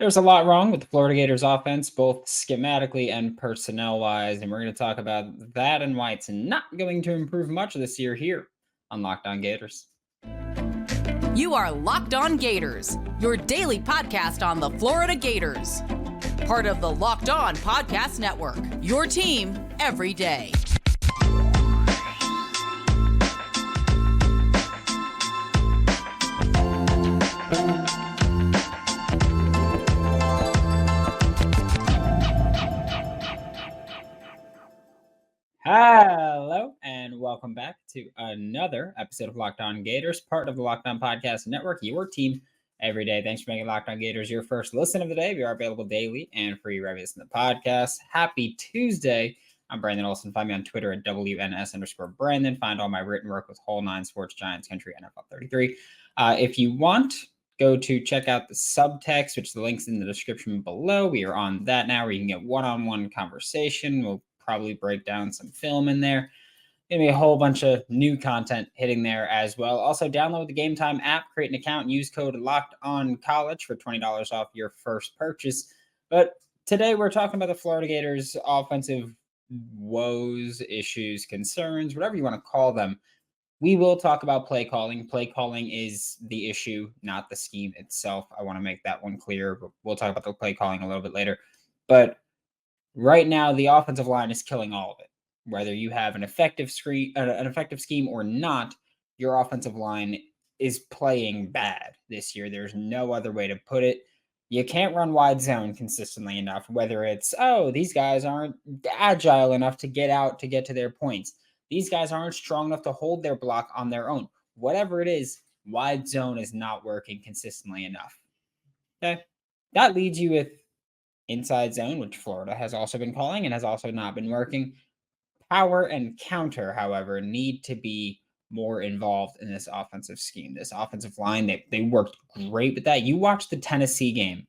There's a lot wrong with the Florida Gators offense, both schematically and personnel-wise, and we're going to talk about that and why it's not going to improve much this year here on Locked On Gators. You are Locked On Gators, your daily podcast on the Florida Gators. Part of the Locked On Podcast Network, your team every day. Hello, and welcome back to another episode of Locked On Gators, part of the Locked On Podcast Network, your team every day. Thanks for making Locked On Gators your first listen of the day. We are available daily and free wherever you listen to the podcast. Happy Tuesday. I'm Brandon Olsen. Find me on Twitter at WNS_Brandon. Find all my written work with Whole Nine Sports, Giants Country, NFL 33. If you want, go to check out the subtext, which the link's in the description below. We are on that now, where you can get one-on-one conversation. We'll probably break down some film in there. Gonna be a whole bunch of new content hitting there as well. Also, download the Game Time app, create an account, and use code LOCKEDONCollege for $20 off your first purchase. But today we're talking about the Florida Gators offensive woes, issues, concerns, whatever you want to call them. We will talk about play calling. Play calling is the issue, not the scheme itself. I want to make that one clear, but we'll talk about the play calling a little bit later. But right now, the offensive line is killing all of it. Whether you have an effective scheme or not, your offensive line is playing bad this year. There's no other way to put it. You can't run wide zone consistently enough, whether it's, these guys aren't agile enough to get out to get to their points. These guys aren't strong enough to hold their block on their own. Whatever it is, wide zone is not working consistently enough. Okay? That leads you with inside zone, which Florida has also been calling and has also not been working. Power and counter, however, need to be more involved in this offensive scheme. This offensive line, they worked great with that. You watch the Tennessee game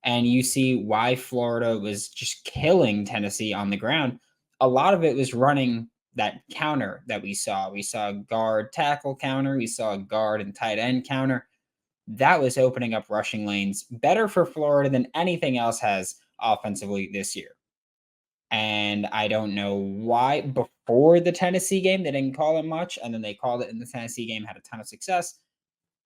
and you see why Florida was just killing Tennessee on the ground. A lot of it was running that counter that we saw. We saw a guard tackle counter. We saw a guard and tight end counter. That was opening up rushing lanes better for Florida than anything else has offensively this year. And I don't know why before the Tennessee game, they didn't call it much. And then they called it in the Tennessee game, had a ton of success.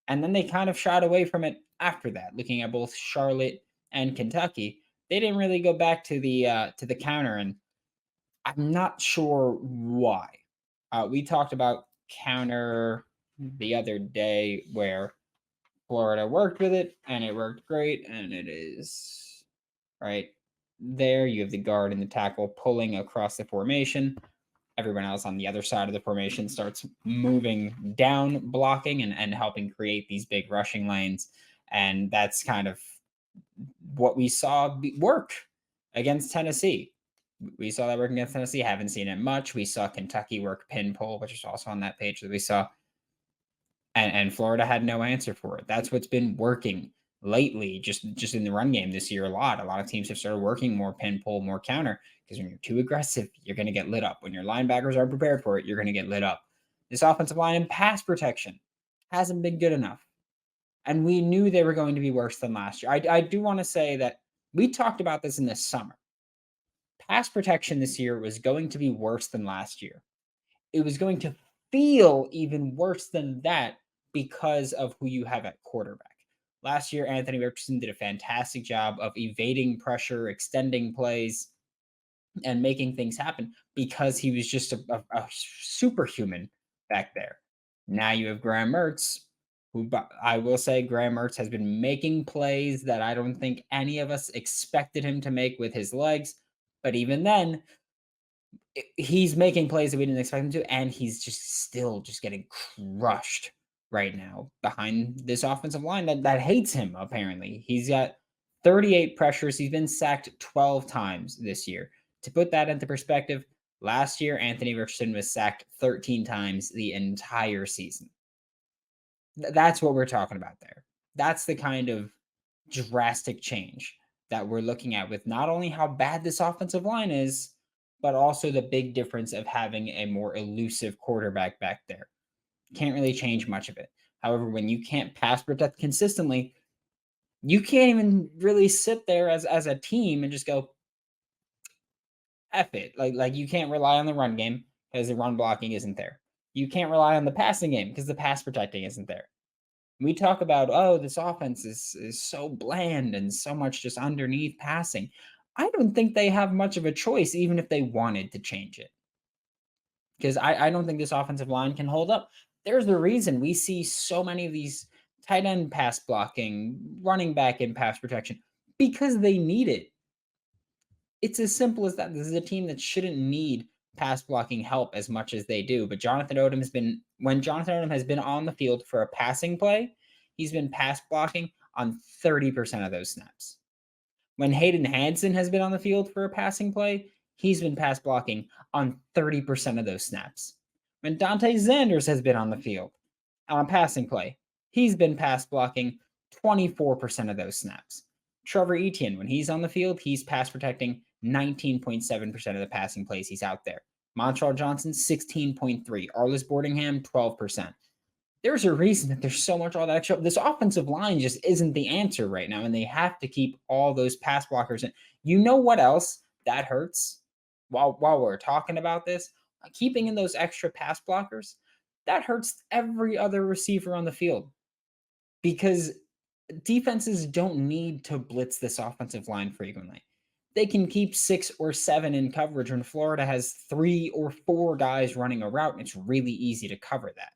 And then they kind of shied away from it after that. Looking at both Charlotte and Kentucky, they didn't really go back to the counter. And I'm not sure why. We talked about counter the other day where Florida worked with it and it worked great. And it is right there. You have the guard and the tackle pulling across the formation. Everyone else on the other side of the formation starts moving down, blocking and helping create these big rushing lanes. And that's kind of what we saw work against Tennessee. We saw that work against Tennessee. Haven't seen it much. We saw Kentucky work pin pull, which is also on that page that we saw. And Florida had no answer for it. That's what's been working lately, just in the run game this year. A lot of teams have started working more pin pull, more counter, because when you're too aggressive, you're going to get lit up. When your linebackers aren't prepared for it, you're going to get lit up. This offensive line and pass protection hasn't been good enough. And we knew they were going to be worse than last year. I do want to say that we talked about this in the summer. Pass protection this year was going to be worse than last year. It was going to feel even worse than that because of who you have at quarterback. Last year, Anthony Richardson did a fantastic job of evading pressure, extending plays, and making things happen because he was just a superhuman back there. Now you have Graham Mertz, who I will say Graham Mertz has been making plays that I don't think any of us expected him to make with his legs. But even then, he's making plays that we didn't expect him to, and he's just still getting crushed right now behind this offensive line that hates him, apparently. He's got 38 pressures. He's been sacked 12 times this year. To put that into perspective, last year, Anthony Richardson was sacked 13 times the entire season. That's what we're talking about there. That's the kind of drastic change that we're looking at with not only how bad this offensive line is, but also the big difference of having a more elusive quarterback back there. Can't really change much of it. However, when you can't pass protect consistently, You can't even really sit there as a team and just go, F it. Like you can't rely on the run game because the run blocking isn't there. You can't rely on the passing game because the pass protecting isn't there. We talk about, oh, this offense is so bland and so much just underneath passing. I don't think they have much of a choice, even if they wanted to change it. Because I don't think this offensive line can hold up. There's the reason we see so many of these tight end pass blocking, running back in pass protection, because they need it. It's as simple as that. This is a team that shouldn't need pass blocking help as much as they do. But when Jonathan Odom has been on the field for a passing play, he's been pass blocking on 30% of those snaps. When Hayden Hansen has been on the field for a passing play, he's been pass blocking on 30% of those snaps. When Dante Zanders has been on the field on a passing play, he's been pass blocking 24% of those snaps. Trevor Etienne, when he's on the field, he's pass protecting 19.7% of the passing plays he's out there. Montreal Johnson, 16.3. Arlis Boardingham, 12%. There's a reason that there's so much all that extra. This offensive line just isn't the answer right now, and they have to keep all those pass blockers in. You know what else that hurts? While we're talking about this, keeping in those extra pass blockers, that hurts every other receiver on the field because defenses don't need to blitz this offensive line frequently. They can keep 6 or 7 in coverage when Florida has 3 or 4 guys running a route, and it's really easy to cover that.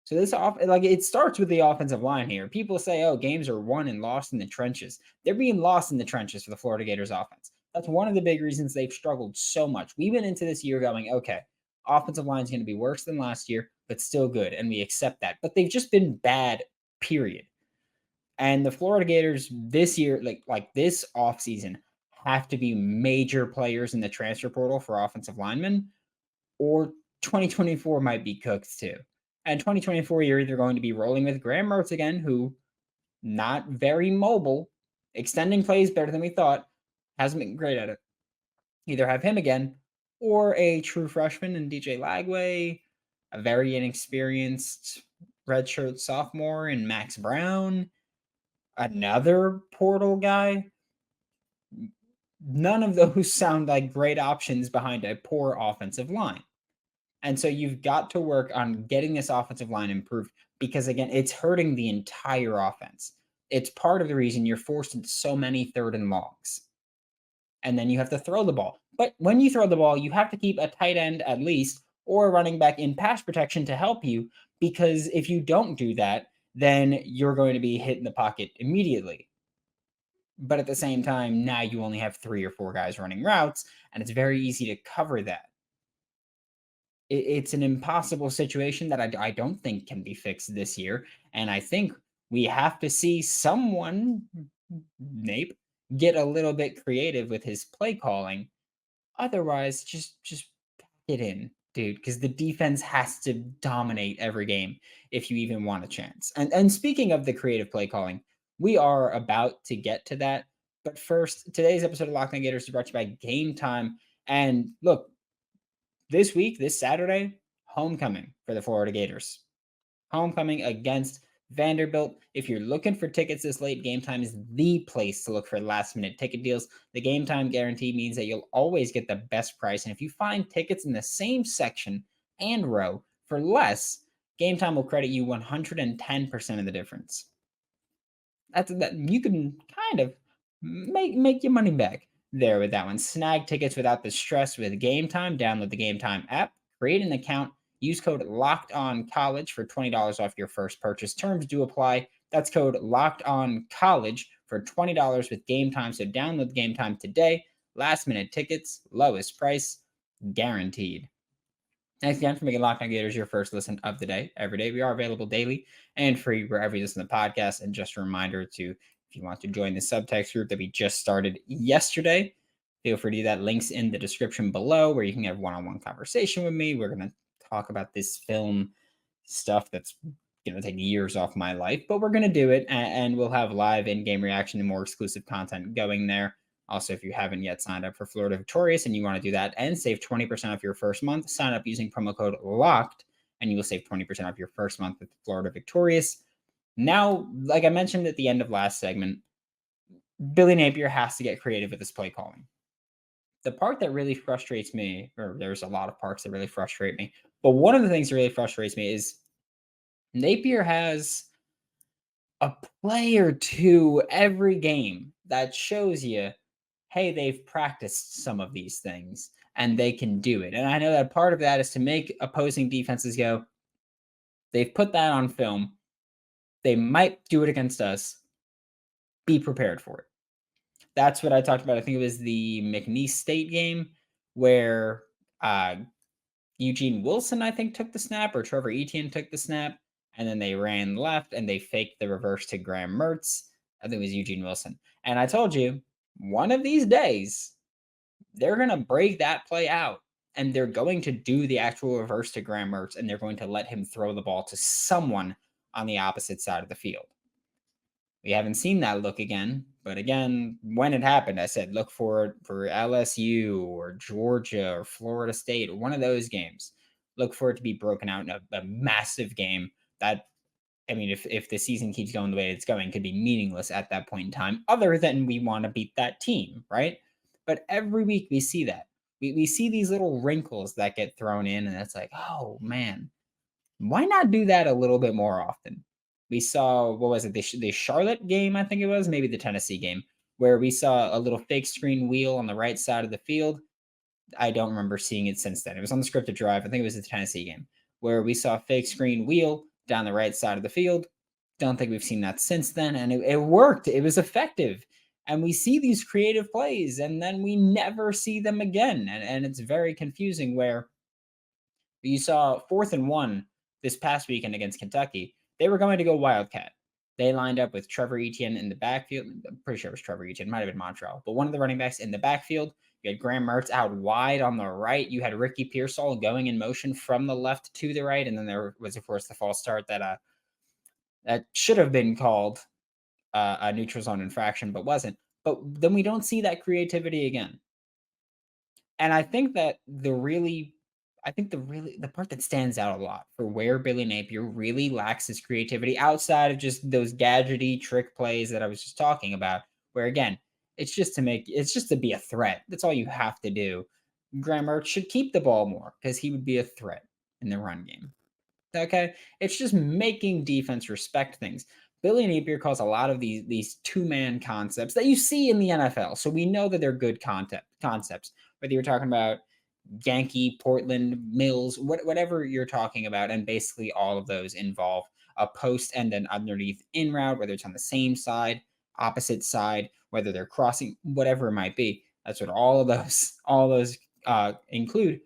So it starts with the offensive line here. People say, oh, games are won and lost in the trenches. They're being lost in the trenches for the Florida Gators offense. That's one of the big reasons they've struggled so much. We went into this year going, okay, offensive line is going to be worse than last year, but still good, and we accept that. But they've just been bad, period. And the Florida Gators this year, like this offseason, have to be major players in the transfer portal for offensive linemen, or 2024 might be cooked too. And 2024, you're either going to be rolling with Graham Mertz again, who not very mobile, extending plays better than we thought, hasn't been great at it. Either have him again, or a true freshman in DJ Lagway, a very inexperienced redshirt sophomore in Max Brown, another portal guy. None of those sound like great options behind a poor offensive line. And so you've got to work on getting this offensive line improved because, again, it's hurting the entire offense. It's part of the reason you're forced into so many 3rd and longs. And then you have to throw the ball. But when you throw the ball, you have to keep a tight end at least or a running back in pass protection to help you, because if you don't do that, then you're going to be hit in the pocket immediately. But at the same time, now you only have 3 or 4 guys running routes, and it's very easy to cover that. It's an impossible situation that I don't think can be fixed this year. And I think we have to see someone, Nape, get a little bit creative with his play calling. Otherwise, just pack it in, dude, because the defense has to dominate every game if you even want a chance. And speaking of the creative play calling, we are about to get to that. But first, today's episode of Locked On Gators is brought to you by Game Time. And look, this week, this Saturday, homecoming for the Florida Gators. Homecoming against Vanderbilt. If you're looking for tickets this late, Game Time is the place to look for last-minute ticket deals. The Game Time guarantee means that you'll always get the best price. And if you find tickets in the same section and row for less, Game Time will credit you 110% of the difference. That you can kind of make your money back there with that one. Snag tickets without the stress with Game Time. Download the Game Time app, create an account, use code LOCKEDONCollege for $20 off your first purchase. Terms do apply. That's code LOCKEDONCollege for $20 with Game Time. So download the Game Time today. Last minute tickets, lowest price, guaranteed. Thanks again for making Locked On Gators your first listen of the day. Every day we are available daily and free wherever you listen to the podcast. And just a reminder to, if you want to join the subtext group that we just started yesterday, feel free to do that. Links in the description below where you can have one-on-one conversation with me. We're going to talk about this film stuff that's going to take years off my life, but we're going to do it, and we'll have live in-game reaction and more exclusive content going there. Also, if you haven't yet signed up for Florida Victorious and you want to do that and save 20% off your first month, sign up using promo code LOCKED, and you will save 20% off your first month with Florida Victorious. Now, like I mentioned at the end of last segment, Billy Napier has to get creative with his play calling. The part that really frustrates me, or there's a lot of parts that really frustrate me, but one of the things that really frustrates me is Napier has a play or two every game that shows you, hey, they've practiced some of these things and they can do it. And I know that part of that is to make opposing defenses go, they've put that on film. They might do it against us. Be prepared for it. That's what I talked about. I think it was the McNeese State game where uh, Eugene Wilson, I think, took the snap, or Trevor Etienne took the snap, and then they ran left and they faked the reverse to Graham Mertz. I think it was Eugene Wilson. And I told you, one of these days, they're going to break that play out and they're going to do the actual reverse to Graham Mertz and they're going to let him throw the ball to someone on the opposite side of the field. We haven't seen that look again, but again, when it happened, I said look for it for LSU or Georgia or Florida State or one of those games. Look for it to be broken out in a massive game that, I mean, if the season keeps going the way it's going, could be meaningless at that point in time, other than we want to beat that team, right? But every week we see that. We see these little wrinkles that get thrown in, and it's like, oh man, why not do that a little bit more often? We saw, what was it, the Charlotte game, I think it was, maybe the Tennessee game, where we saw a little fake screen wheel on the right side of the field. I don't remember seeing it since then. It was on the scripted drive. I think it was the Tennessee game, where we saw a fake screen wheel down the right side of the field. Don't think we've seen that since then. And it worked. It was effective. And we see these creative plays, and then we never see them again. And it's very confusing where you saw 4th and 1 this past weekend against Kentucky. They were going to go Wildcat. They lined up with Trevor Etienne in the backfield. I'm pretty sure it was Trevor Etienne. Might have been Montreal. But one of the running backs in the backfield. You had Graham Mertz out wide on the right. You had Ricky Pearsall going in motion from the left to the right. And then there was, of course, the false start that should have been called a neutral zone infraction, but wasn't. But then we don't see that creativity again. And I think that the part that stands out a lot for where Billy Napier really lacks his creativity outside of just those gadgety trick plays that I was just talking about, where again, it's just to be a threat. That's all you have to do. Graham Mertz should keep the ball more because he would be a threat in the run game. Okay. It's just making defense respect things. Billy Napier calls a lot of these two-man concepts that you see in the NFL. So we know that they're good concepts. Whether you're talking about Yankee, Portland, Mills, whatever you're talking about. And basically all of those involve a post and then underneath in route, whether it's on the same side, opposite side, whether they're crossing, whatever it might be. That's what all those include.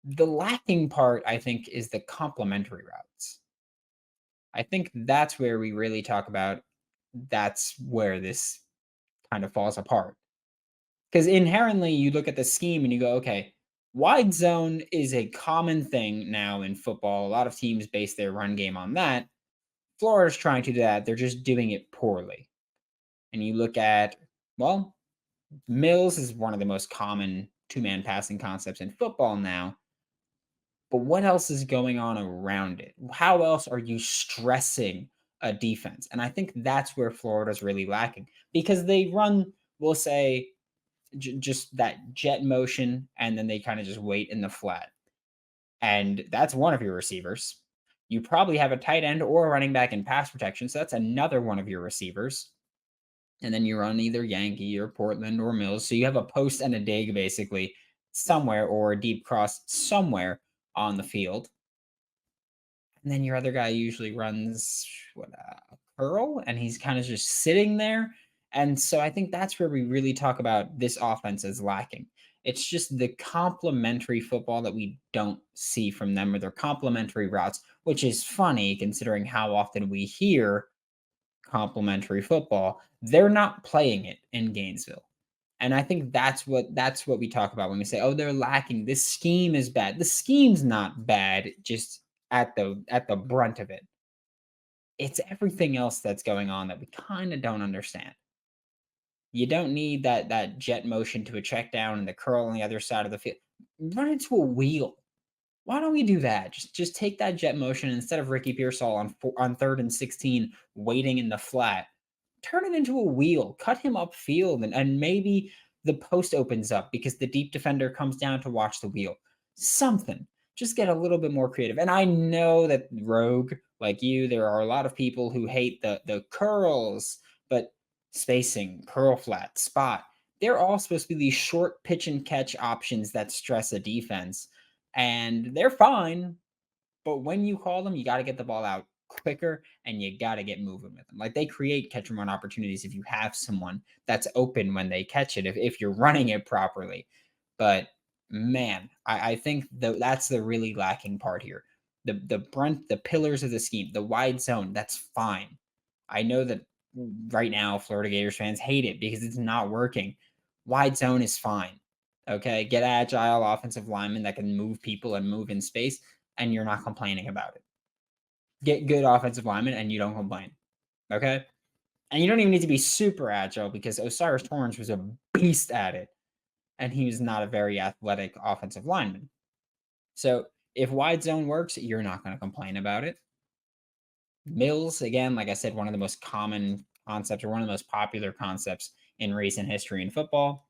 The lacking part, I think, is the complementary routes. I think that's where we really talk about that's where this kind of falls apart. Because inherently, you look at the scheme and you go, okay, wide zone is a common thing now in football. A lot of teams base their run game on that. Florida's trying to do that. They're just doing it poorly. And you look at, well, Mills is one of the most common two-man passing concepts in football now. But what else is going on around it? How else are you stressing a defense? And I think that's where Florida's really lacking because they run, we'll say, just that jet motion, and then they kind of just wait in the flat. And that's one of your receivers. You probably have a tight end or a running back in pass protection. So that's another one of your receivers. And then you run either Yankee or Portland or Mills. So you have a post and a dig basically somewhere, or a deep cross somewhere on the field. And then your other guy usually runs a curl, and he's kind of just sitting there. And so I think that's where we really talk about this offense as lacking. It's just the complementary football that we don't see from them, or their complementary routes, which is funny considering how often we hear complementary football. They're not playing it in Gainesville. And I think that's what we talk about when we say, oh, they're lacking. This scheme is bad. The scheme's not bad, just at the brunt of it. It's everything else that's going on that we kind of don't understand. You don't need that jet motion to a check down and the curl on the other side of the field. Run into a wheel. Why don't we do that? Just take that jet motion instead of Ricky Pearsall on 3rd and 16 waiting in the flat. Turn it into a wheel, cut him upfield, and maybe the post opens up because the deep defender comes down to watch the wheel. Something. Just get a little bit more creative. And I know that rogue, like you, there are a lot of people who hate the curls, but spacing, curl flat, spot, they're all supposed to be these short pitch and catch options that stress a defense. And they're fine, but when you call them, you got to get the ball out quicker and you got to get moving with them. Like they create catch and run opportunities if you have someone that's open when they catch it, if you're running it properly. But man, I think that's the really lacking part here. The pillars of the scheme, the wide zone, that's fine. I know that right now Florida Gators fans hate it because it's not working. Wide zone is fine. Okay. Get agile offensive linemen that can move people and move in space, and you're not complaining about it. Get good offensive linemen and you don't complain. Okay. And you don't even need to be super agile because Osiris Torrance was a beast at it. And he was not a very athletic offensive lineman. So if wide zone works, you're not going to complain about it. Mills, again, like I said, one of the most common concepts or one of the most popular concepts in recent history in football.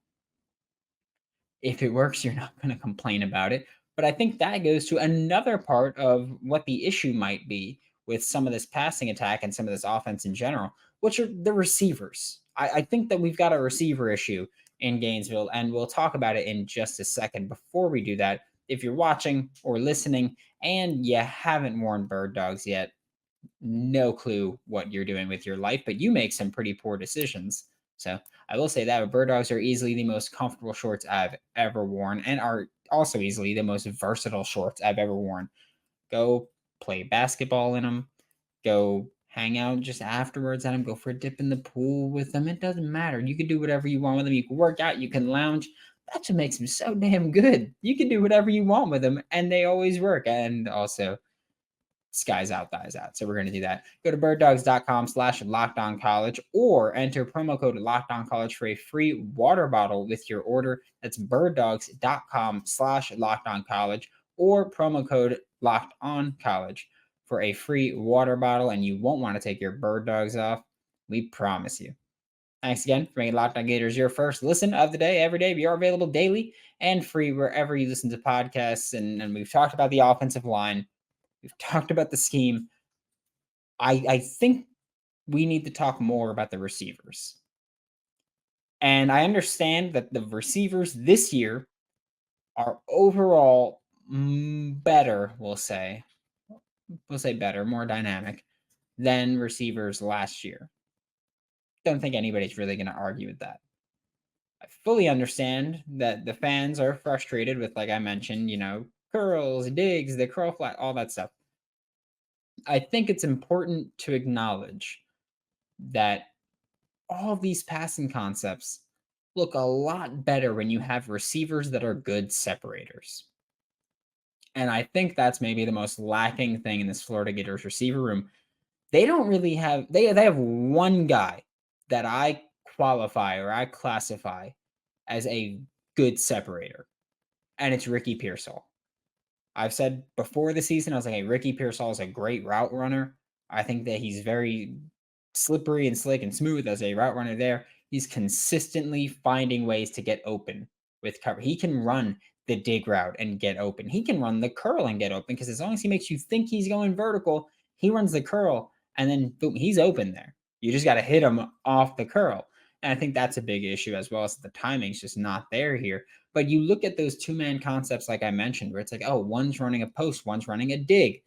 If it works, you're not going to complain about it. But I think that goes to another part of what the issue might be with some of this passing attack and some of this offense in general, which are the receivers. I think that we've got a receiver issue in Gainesville, and we'll talk about it in just a second. Before we do that, if you're watching or listening and you haven't worn bird dogs yet, no clue what you're doing with your life, but you make some pretty poor decisions. So I will say that bird dogs are easily the most comfortable shorts I've ever worn and are also easily the most versatile shorts I've ever worn. Go play basketball in them. Go hang out just afterwards at them. Go for a dip in the pool with them. It doesn't matter. You can do whatever you want with them. You can work out. You can lounge. That just makes them so damn good. You can do whatever you want with them, and they always work. And also, sky's out, thighs out. So we're going to do that. Go to birddogs.com/lockedoncollege or enter promo code lockedoncollege for a free water bottle with your order. That's birddogs.com/lockedoncollege or promo code lockedoncollege for a free water bottle. And you won't want to take your bird dogs off. We promise you. Thanks again for making Locked On Gators your first listen of the day every day. We are available daily and free wherever you listen to podcasts. And we've talked about the offensive line. We've talked about the scheme. I think we need to talk more about the receivers. And I understand that the receivers this year are overall better, we'll say better, more dynamic than receivers last year. Don't think anybody's really going to argue with that. I fully understand that the fans are frustrated with, like I mentioned, curls, digs, the curl flat, all that stuff. I think it's important to acknowledge that all of these passing concepts look a lot better when you have receivers that are good separators. And I think that's maybe the most lacking thing in this Florida Gators receiver room. They don't really have, they have one guy that I qualify or I classify as a good separator, and it's Ricky Pearsall. I've said before the season, I was like, hey, Ricky Pearsall is a great route runner. I think that he's very slippery and slick and smooth as a route runner there. He's consistently finding ways to get open with cover. He can run the dig route and get open. He can run the curl and get open because as long as he makes you think he's going vertical, he runs the curl and then boom, he's open there. You just got to hit him off the curl. And I think that's a big issue as well as the timing's just not there here. But you look at those two-man concepts like I mentioned, where it's like, oh, one's running a post, one's running a dig.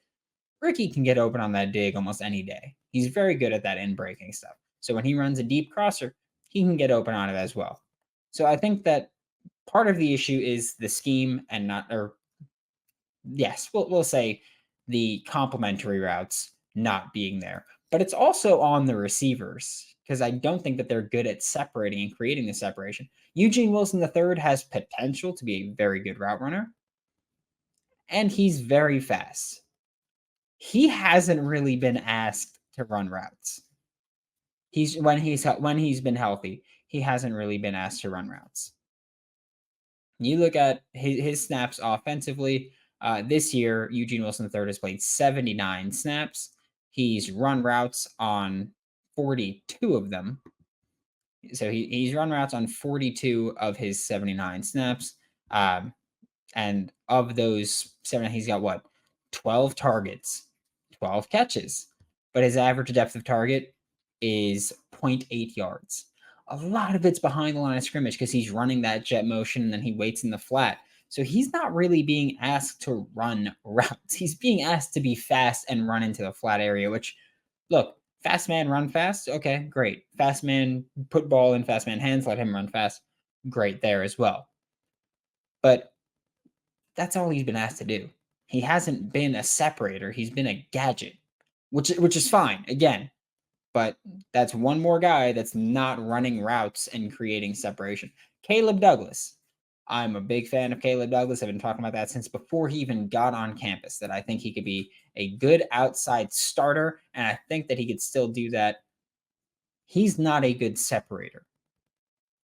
Ricky can get open on that dig almost any day. He's very good at that in-breaking stuff. So when he runs a deep crosser, he can get open on it as well. So I think that part of the issue is the scheme and not, or yes, we'll say the complementary routes not being there. But it's also on the receivers because I don't think that they're good at separating and creating the separation. Eugene Wilson III has potential to be a very good route runner, and he's very fast. He hasn't really been asked to run routes. When he's been healthy, he hasn't really been asked to run routes. You look at his snaps offensively, This year, Eugene Wilson III has played 79 snaps. He's run routes on 42 of them. So he's run routes on 42 of his 79 snaps. And of those 7, he's got what? 12 targets, 12 catches. But his average depth of target is 0.8 yards. A lot of it's behind the line of scrimmage because he's running that jet motion and then he waits in the flat. So he's not really being asked to run routes. He's being asked to be fast and run into the flat area, which, look, fast man run fast. Okay, great. Fast man put ball in fast man hands, let him run fast. Great there as well. But that's all he's been asked to do. He hasn't been a separator. He's been a gadget, which is fine. Again, but that's one more guy that's not running routes and creating separation. Caleb Douglas. I'm a big fan of Caleb Douglas. I've been talking about that since before he even got on campus, that I think he could be a good outside starter, and I think that he could still do that. He's not a good separator.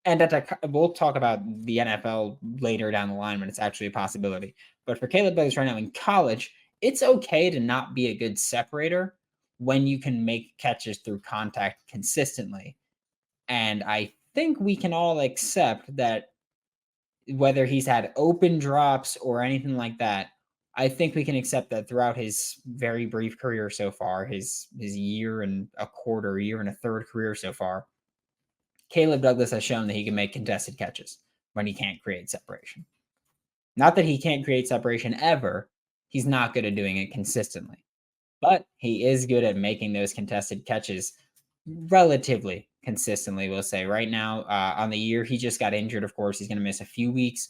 And we'll talk about the NFL later down the line when it's actually a possibility. But for Caleb Douglas right now in college, it's okay to not be a good separator when you can make catches through contact consistently. And I think we can all accept that whether he's had open drops or anything like that, I think we can accept that throughout his very brief career so far, his year and a quarter, year and a third career so far, Caleb Douglas has shown that he can make contested catches when he can't create separation. Not that he can't create separation ever. He's not good at doing it consistently. But he is good at making those contested catches relatively consistently, we'll say. Right now, on the year, he just got injured, of course. He's going to miss a few weeks.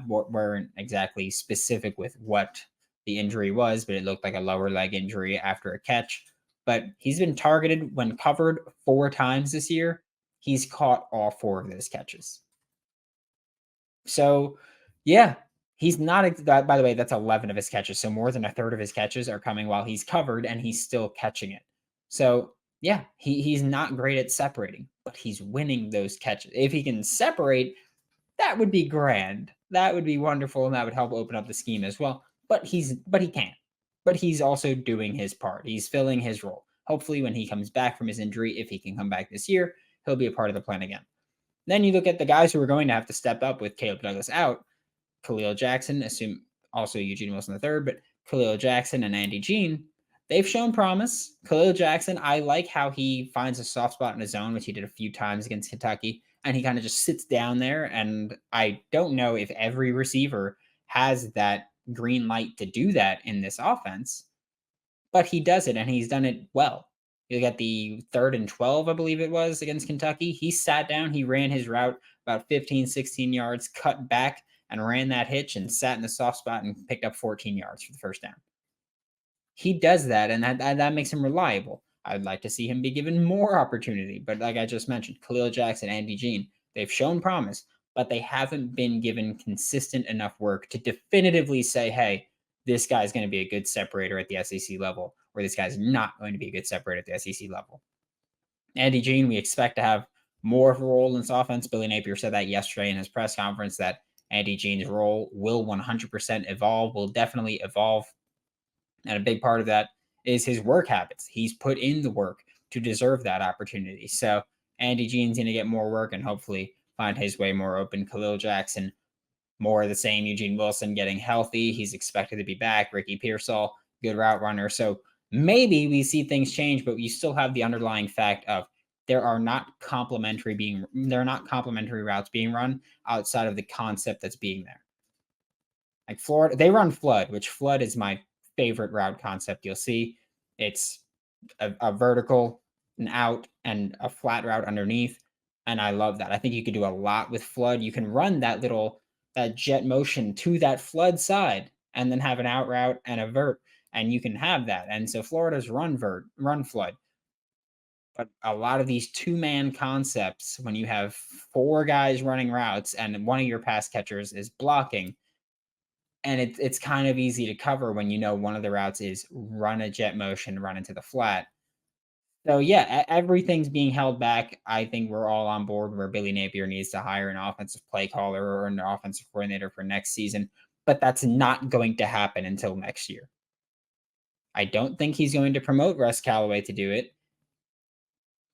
Weren't exactly specific with what the injury was, but it looked like a lower leg injury after a catch. But he's been targeted when covered 4 times this year. He's caught all 4 of those catches. So, yeah, he's not, by the way, that's 11 of his catches. So more than a third of his catches are coming while he's covered and he's still catching it. So, yeah, he's not great at separating, but he's winning those catches. If he can separate, that would be grand. That would be wonderful, and that would help open up the scheme as well. But he can't. But he's also doing his part. He's filling his role. Hopefully, when he comes back from his injury, if he can come back this year, he'll be a part of the plan again. Then you look at the guys who are going to have to step up with Caleb Douglas out. Khalil Jackson, assume also Eugene Wilson III, but Khalil Jackson and Andy Jean, they've shown promise. Khalil Jackson, I like how he finds a soft spot in his zone, which he did a few times against Kentucky, and he kind of just sits down there. And I don't know if every receiver has that green light to do that in this offense, but he does it, and he's done it well. You got the 3rd and 12, I believe it was, against Kentucky. He sat down, he ran his route about 15, 16 yards, cut back and ran that hitch and sat in the soft spot and picked up 14 yards for the first down. He does that, and that makes him reliable. I'd like to see him be given more opportunity. But like I just mentioned, Khalil Jackson, Andy Jean, they've shown promise, but they haven't been given consistent enough work to definitively say, hey, this guy's going to be a good separator at the SEC level, or this guy's not going to be a good separator at the SEC level. Andy Jean, we expect to have more of a role in this offense. Billy Napier said that yesterday in his press conference, that Andy Jean's role will 100% evolve, will definitely evolve. And a big part of that is his work habits. He's put in the work to deserve that opportunity. So Andy Jean's going to get more work and hopefully find his way more open. Khalil Jackson, more of the same. Eugene Wilson getting healthy. He's expected to be back. Ricky Pearsall, good route runner. So maybe we see things change, but you still have the underlying fact of there are not complementary routes being run outside of the concept that's being there. Like Florida, they run flood, which flood is my favorite route concept you'll see. It's a vertical, an out, and a flat route underneath. And I love that. I think you could do a lot with flood. You can run that jet motion to that flood side and then have an out route and a vert, and you can have that. And so Florida's run flood. But a lot of these 2-man concepts, when you have 4 guys running routes and one of your pass catchers is blocking, and it's kind of easy to cover when you know one of the routes is run a jet motion, run into the flat. So, yeah, everything's being held back. I think we're all on board where Billy Napier needs to hire an offensive play caller or an offensive coordinator for next season. but that's not going to happen until next year. I don't think he's going to promote Russ Callaway to do it.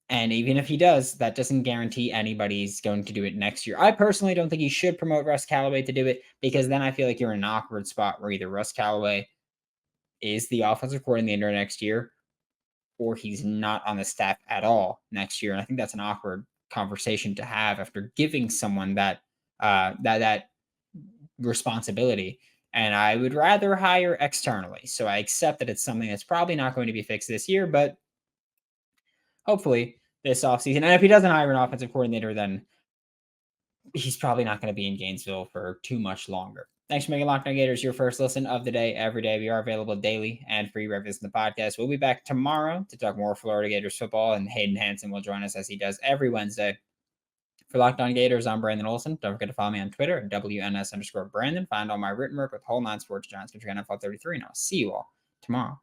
And even if he does, that doesn't guarantee anybody's going to do it next year. I personally don't think he should promote Russ Callaway to do it, because then I feel like you're in an awkward spot where either Russ Callaway is the offensive coordinator next year, or he's not on the staff at all next year. And I think that's an awkward conversation to have after giving someone that responsibility. And I would rather hire externally. So I accept that it's something that's probably not going to be fixed this year, but hopefully this offseason. And if he doesn't hire an offensive coordinator, then he's probably not going to be in Gainesville for too much longer. Thanks for making Locked On Gators your first listen of the day every day. We are available daily and free wherever you listen to the podcast. We'll be back tomorrow to talk more Florida Gators football, and Hayden Hansen will join us as he does every Wednesday. For Locked On Gators, I'm Brandon Olsen. Don't forget to follow me on Twitter at WNS_Brandon. Find all my written work with Whole 9 Sports Giants, which are NFL 33, and I'll see you all tomorrow.